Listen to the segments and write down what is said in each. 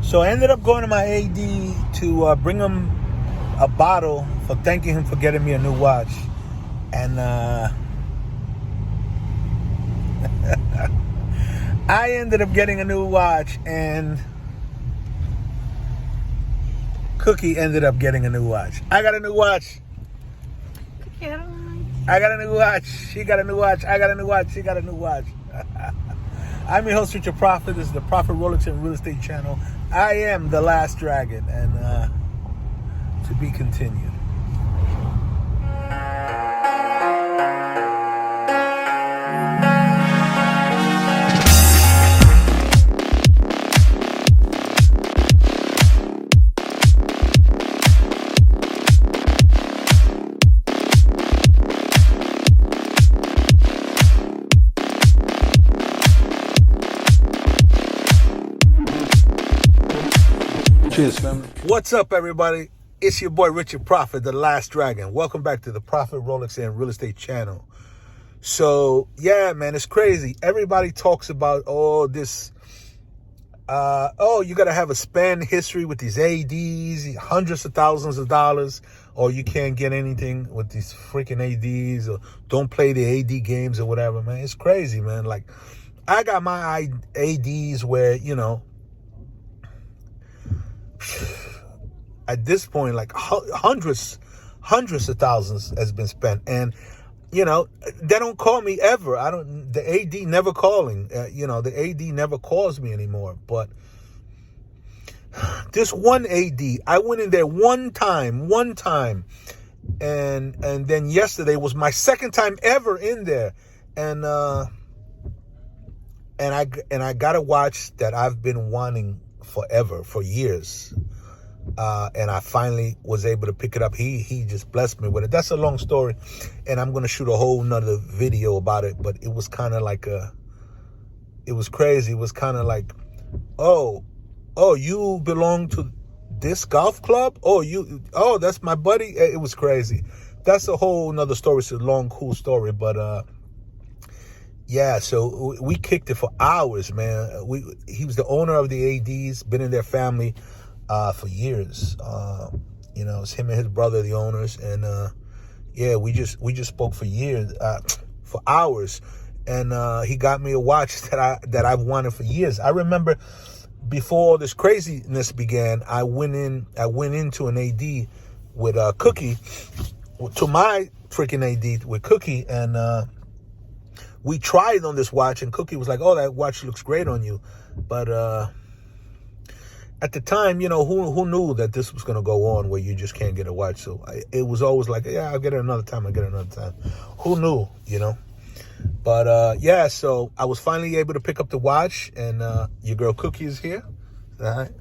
So I ended up going to my AD to bring him a bottle for thanking him for getting me a new watch. And I ended up getting a new watch, and Cookie ended up getting a new watch. I got a new watch. I got a new watch. She got a new watch. I got a new watch. She got a new watch. I'm your host, Richard Prophet. This is the Prophet Rolex and Real Estate channel. I am the last dragon, and to be continued. Cheers, family. What's up, everybody? It's your boy, Richard Prophet, the last dragon. Welcome back to the Prophet Rolex and Real Estate channel. So, yeah, man, it's crazy. Everybody talks about, this, you got to have a spend history with these ADs, hundreds of thousands of dollars, or you can't get anything with these freaking ADs, or don't play the AD games or whatever, man. It's crazy, man. Like, I got my ADs where, at this point, like hundreds of thousands has been spent, and they don't call me ever. The AD never calling. The AD never calls me anymore. But this one AD, I went in there one time, and then yesterday was my second time ever in there, and I got a watch that I've been wanting forever, for years. And I finally was able to pick it up. He just blessed me with it. That's a long story, and I'm going to shoot a whole nother video about it, but it was kind of like it was crazy. It was kind of like, oh, you belong to this golf club? Oh, that's my buddy? It was crazy. That's a whole nother story. It's a long, cool story, but, yeah, so we kicked it for hours, man. He was the owner of the ADs, been in their family for years. It's him and his brother, the owners, and we just spoke for years, for hours, and he got me a watch that I've wanted for years. I remember before all this craziness began, I went into an AD with Cookie, to my freaking AD with Cookie, and we tried on this watch, and Cookie was like, "Oh, that watch looks great on you," but at the time, who knew that this was going to go on where you just can't get a watch? So it was always like, yeah, I'll get it another time. Who knew, But so I was finally able to pick up the watch, and your girl Cookie is here, all right?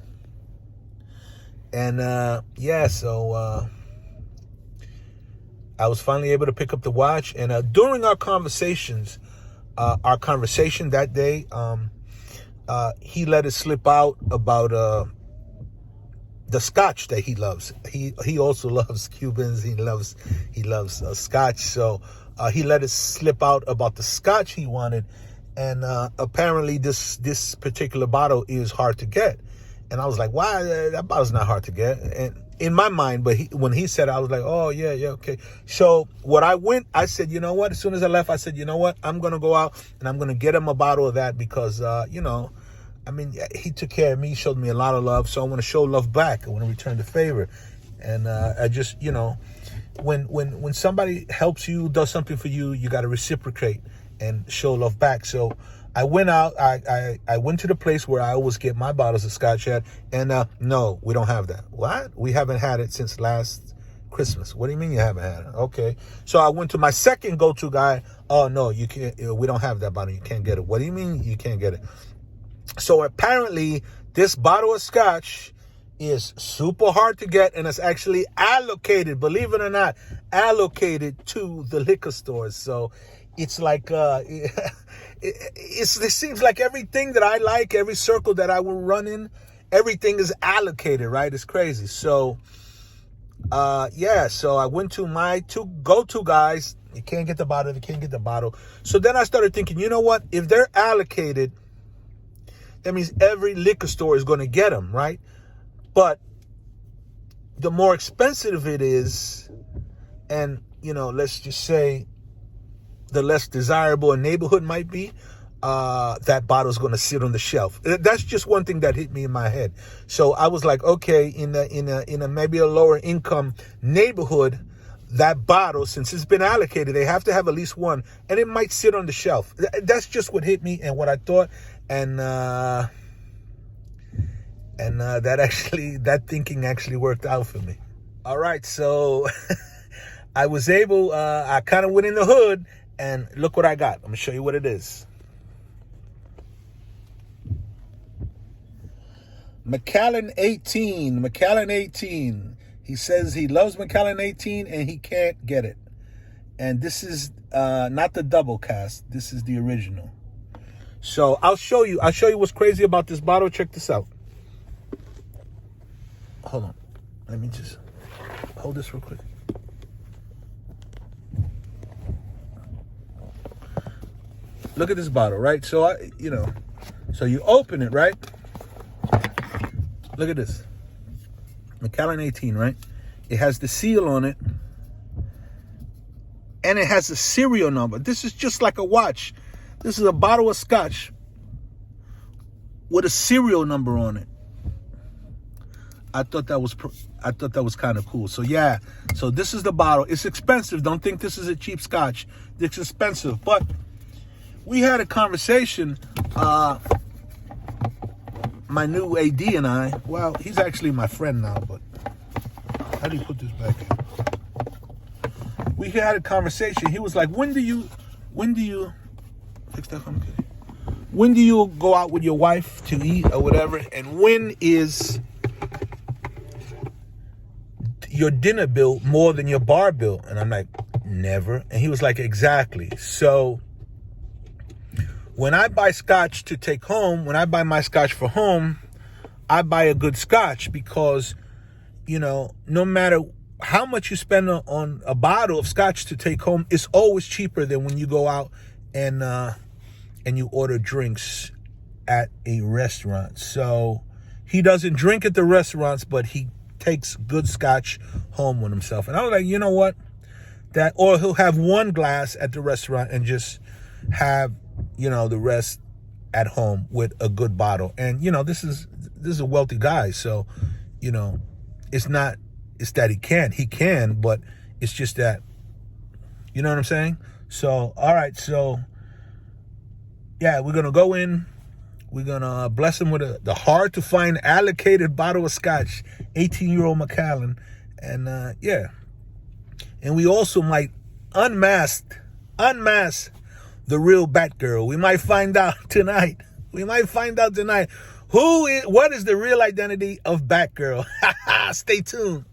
And so I was finally able to pick up the watch, and during our conversation that day, he let it slip out about the scotch that he loves. He also loves Cubans. He loves scotch. So he let it slip out about the scotch he wanted, and apparently this particular bottle is hard to get. And I was like, why? That bottle's not hard to get. And in my mind, but when he said it, I was like, oh, yeah, okay. So I said, you know what? As soon as I left, I said, you know what? I'm going to go out and I'm going to get him a bottle of that because, he took care of me, showed me a lot of love. So I want to show love back. I want to return the favor. And I just, when somebody helps you, does something for you, you got to reciprocate and show love back. So I went out, I went to the place where I always get my bottles of scotch at, and no, we don't have that. What? We haven't had it since last Christmas. What do you mean you haven't had it? Okay. So I went to my second go-to guy. Oh, no, you can't, we don't have that bottle. You can't get it. What do you mean you can't get it? So apparently this bottle of scotch is super hard to get, and it's actually allocated, believe it or not, allocated to the liquor stores. So it's like, it seems like everything that I like, every circle that I will run in, everything is allocated, right? It's crazy. So, so I went to my two go-to guys. You can't get the bottle. So then I started thinking, you know what? If they're allocated, that means every liquor store is going to get them, right? But the more expensive it is, and, let's just say the less desirable a neighborhood might be, that bottle is going to sit on the shelf. That's just one thing that hit me in my head. So I was like, okay, in a maybe a lower income neighborhood, that bottle, since it's been allocated, they have to have at least one, and it might sit on the shelf. That's just what hit me and what I thought, and that thinking actually worked out for me. All right, so I was able. I kind of went in the hood, and look what I got. I'm gonna show you what it is. Macallan 18. Macallan 18. He says he loves Macallan 18 and he can't get it. And this is not the double cast. This is the original. So I'll show you what's crazy about this bottle. Check this out. Hold on. Let me just hold this real quick. Look at this bottle, right? So so you open it, right? Look at this. Macallan 18, right? It has the seal on it. And it has a serial number. This is just like a watch. This is a bottle of scotch with a serial number on it. I thought that was kind of cool. So yeah, so this is the bottle. It's expensive. Don't think this is a cheap scotch. It's expensive. But we had a conversation, my new AD and I. Well, he's actually my friend now, but how do you put this back in? We had a conversation. He was like, when do you fix that? Okay. When do you go out with your wife to eat or whatever? And when is your dinner bill more than your bar bill? And I'm like, never. And he was like, exactly. So when I buy scotch to take home, when I buy my scotch for home, I buy a good scotch because, no matter how much you spend on a bottle of scotch to take home, it's always cheaper than when you go out and you order drinks at a restaurant. So he doesn't drink at the restaurants, but he takes good scotch home with himself. And I was like, you know what? Or he'll have one glass at the restaurant and just have, the rest at home with a good bottle. And, this is a wealthy guy. So, it's that he can, but it's just that, you know what I'm saying? So, all right. So yeah, we're going to go in, we're going to bless him with the hard to find allocated bottle of scotch, 18-year-old Macallan. And yeah. And we also might unmask the real Batgirl. We might find out tonight. What is the real identity of Batgirl? Stay tuned.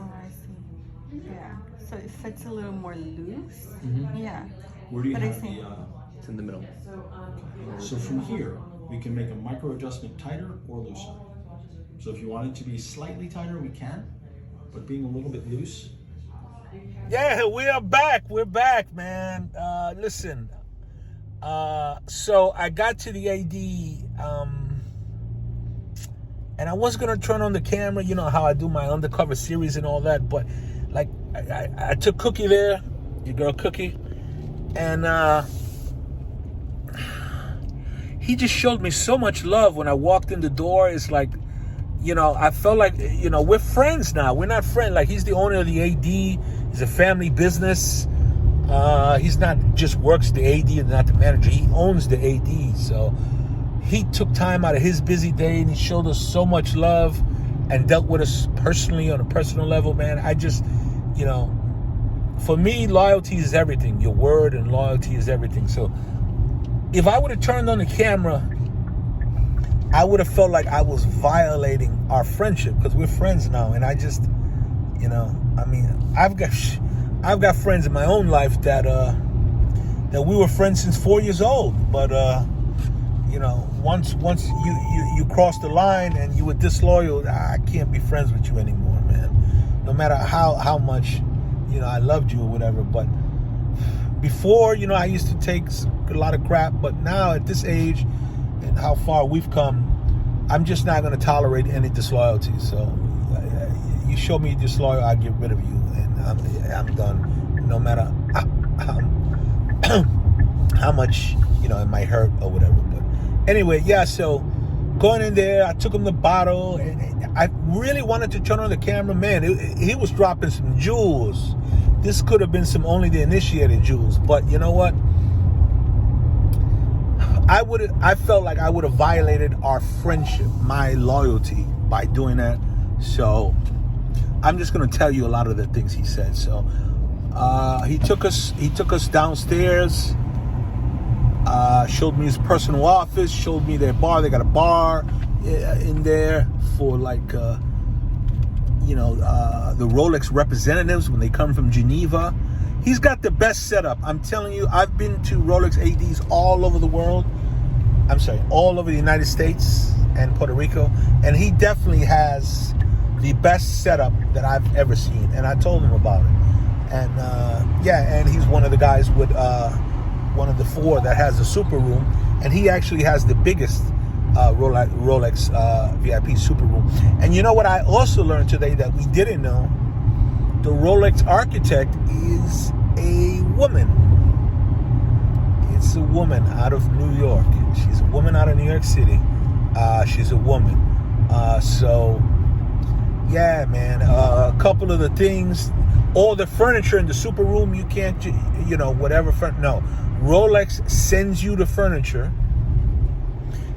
Oh, I see. Yeah. So it fits a little more loose. Yeah. Where do you But I have see. It's in the middle. So from here, we can make a micro adjustment tighter or looser. So if you want it to be slightly tighter, we can, but being a little bit loose. Yeah, we are back. We're back, man. Listen. So I got to the AD, and I was gonna turn on the camera. You know how I do my undercover series and all that, but like I took Cookie there, your girl Cookie, and he just showed me so much love when I walked in the door. It's like, I felt like, we're friends now. We're not friends. Like, he's the owner of the AD. He's a family business. He's not just works the AD and not the manager. He owns the AD. So he took time out of his busy day and he showed us so much love and dealt with us personally on a personal level, man. I just, for me, loyalty is everything. Your word and loyalty is everything. So if I would have turned on the camera I would have felt like I was violating our friendship, because we're friends now. And I just, you know, I mean, I've got friends in my own life that we were friends since 4 years old. But you know, once you cross the line and you were disloyal, I can't be friends with you anymore, man. No matter how much, you know, I loved you or whatever. But before, you know, I used to take a lot of crap, but now at this age and how far we've come, I'm just not going to tolerate any disloyalty. So you show me disloyal, I get rid of you, and I'm done. No matter how much, you know, it might hurt or whatever. But anyway, yeah. So going in there, I took him the bottle, and I really wanted to turn on the camera. Man, he was dropping some jewels. This could have been some only the initiated jewels, but you know what? I felt like I would have violated our friendship, my loyalty, by doing that. So I'm just gonna tell you a lot of the things he said. So he took us downstairs, showed me his personal office, showed me their bar. They got a bar in there for like you know, the Rolex representatives when they come from Geneva. He's got the best setup. I'm telling you, I've been to Rolex ADs all over the world. I'm sorry, all over the United States and Puerto Rico. And he definitely has the best setup that I've ever seen. And I told him about it. And yeah, and he's one of the guys with one of the four that has a super room. And he actually has the biggest Rolex VIP super room. And you know what I also learned today that we didn't know? The Rolex architect is a woman. It's a woman out of New York. She's a woman out of New York City. She's a woman. So yeah, man, a couple of the things, all the furniture in the super room, you can't, you know, whatever no, Rolex sends you the furniture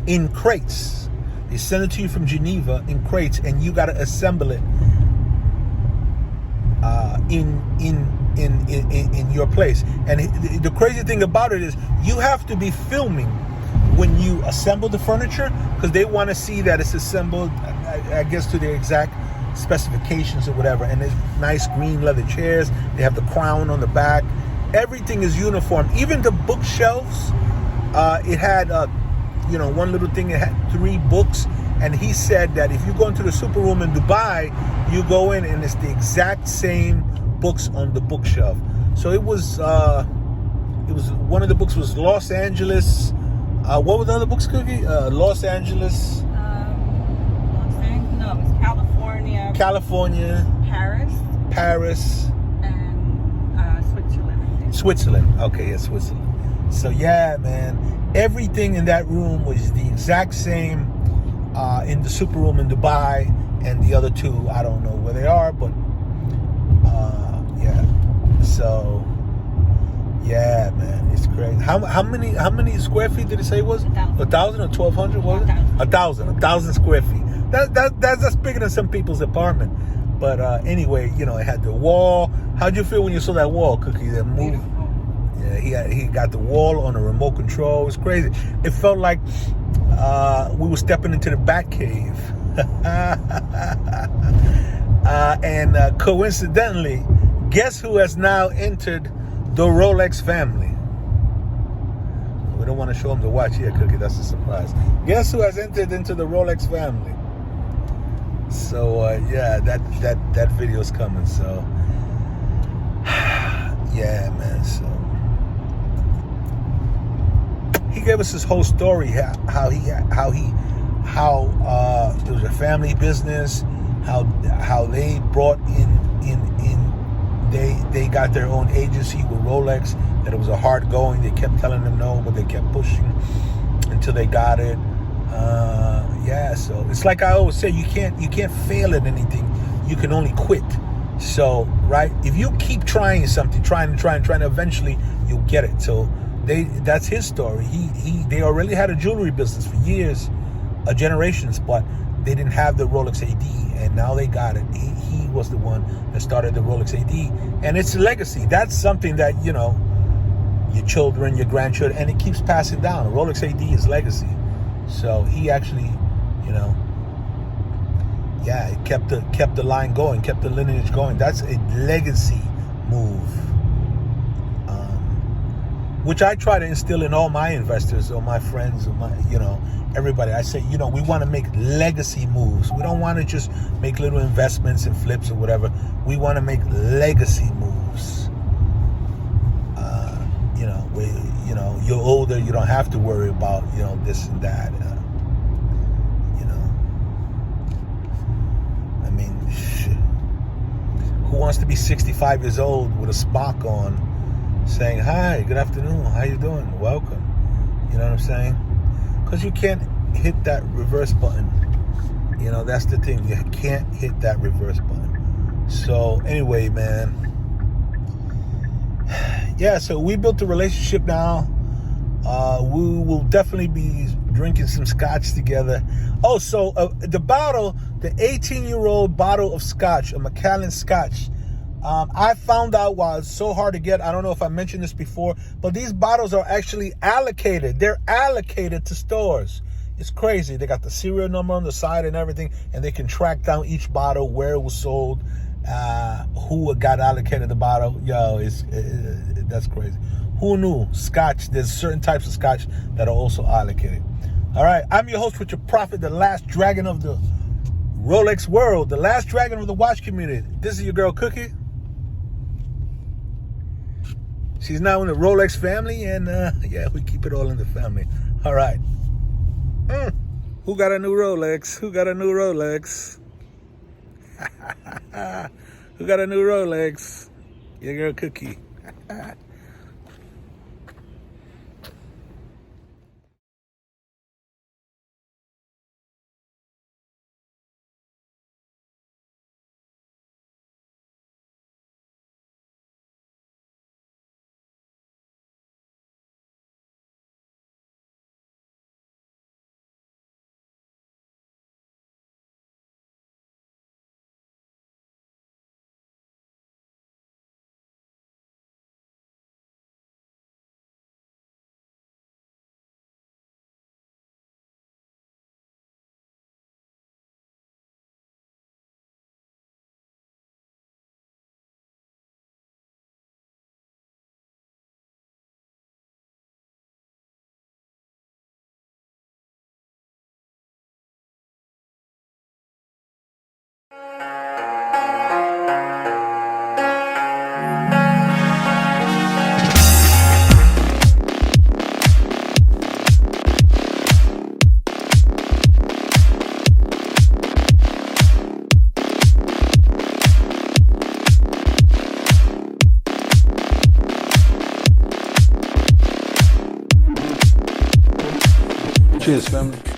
in crates. They send it to you from Geneva in crates, and you got to assemble it in your place. And the crazy thing about it is you have to be filming when you assemble the furniture, because they want to see that it's assembled, I guess, to the exact specifications or whatever. And there's nice green leather chairs. They have the crown on the back. Everything is uniform. Even the bookshelves, it had you know, one little thing, it had 3 books, and he said that if you go into the super room in Dubai, you go in and it's the exact same books on the bookshelf. So it was one of the books was Los Angeles. What were the other books, Cookie? Los Angeles. No, it was California. Paris. And Switzerland, I think. Switzerland. Okay, yeah, Switzerland. So yeah, man, everything in that room was the exact same in the super room in Dubai, and the other 2, I don't know where they are, but yeah. So yeah, man, it's crazy. How many square feet did it say it was? 1,000 or 1,200? Was it? 1,000 square feet. That's bigger than some people's apartment. But anyway, you know, it had the wall. How'd you feel when you saw that wall, Cookie? That move. Yeah, he got the wall on a remote control. It was crazy. It felt like we were stepping into the Bat Cave. And coincidentally, guess who has now entered the Rolex family? We don't want to show them the watch here, Cookie. That's a surprise. Guess who has entered into the Rolex family? So yeah, that video's coming. So yeah, man. So he gave us his whole story, how it was a family business, how they brought in they got their own agency with Rolex, that it was a hard going. They kept telling them no, but they kept pushing until they got it. Yeah, so it's like I always say, you can't fail at anything. You can only quit. So, right, if you keep trying something, trying, eventually you'll get it. So that's his story. They already had a jewelry business for years, generations, but they didn't have the Rolex AD, and now they got it. He was the one that started the Rolex AD, and it's a legacy. That's something that, you know, your children, your grandchildren, and it keeps passing down. Rolex AD is legacy. So he actually, you know, yeah, it kept the line going, kept the lineage going. That's a legacy move, which I try to instill in all my investors or my friends or my, you know, everybody. I say, you know, we want to make legacy moves. We don't want to just make little investments and flips or whatever. We want to make legacy moves. You know, you know, you're older, you don't have to worry about, you know, this and that. You know, I mean, shit. Who wants to be 65 years old with a Spock on, saying, "Hi, good afternoon, how you doing? Welcome." You know what I'm saying? Because you can't hit that reverse button. You know, that's the thing. You can't hit that reverse button. So anyway, man. Yeah, so we built a relationship now. We will definitely be drinking some scotch together. Oh, so the bottle, the 18-year-old bottle of scotch, a Macallan scotch, I found out why it's so hard to get. I don't know if I mentioned this before, but these bottles are actually allocated. They're allocated to stores. It's crazy. They got the serial number on the side and everything, and they can track down each bottle, where it was sold, who got allocated the bottle. Yo, that's crazy. Who knew? Scotch, there's certain types of scotch that are also allocated. All right, I'm your host, Richard Prophet, the last dragon of the Rolex world, the last dragon of the watch community. This is your girl, Cookie. She's now in the Rolex family, and yeah, we keep it all in the family. All right. Who got a new Rolex? Who got a new Rolex? Who got a new Rolex? Your girl, Cookie. Cheers, family.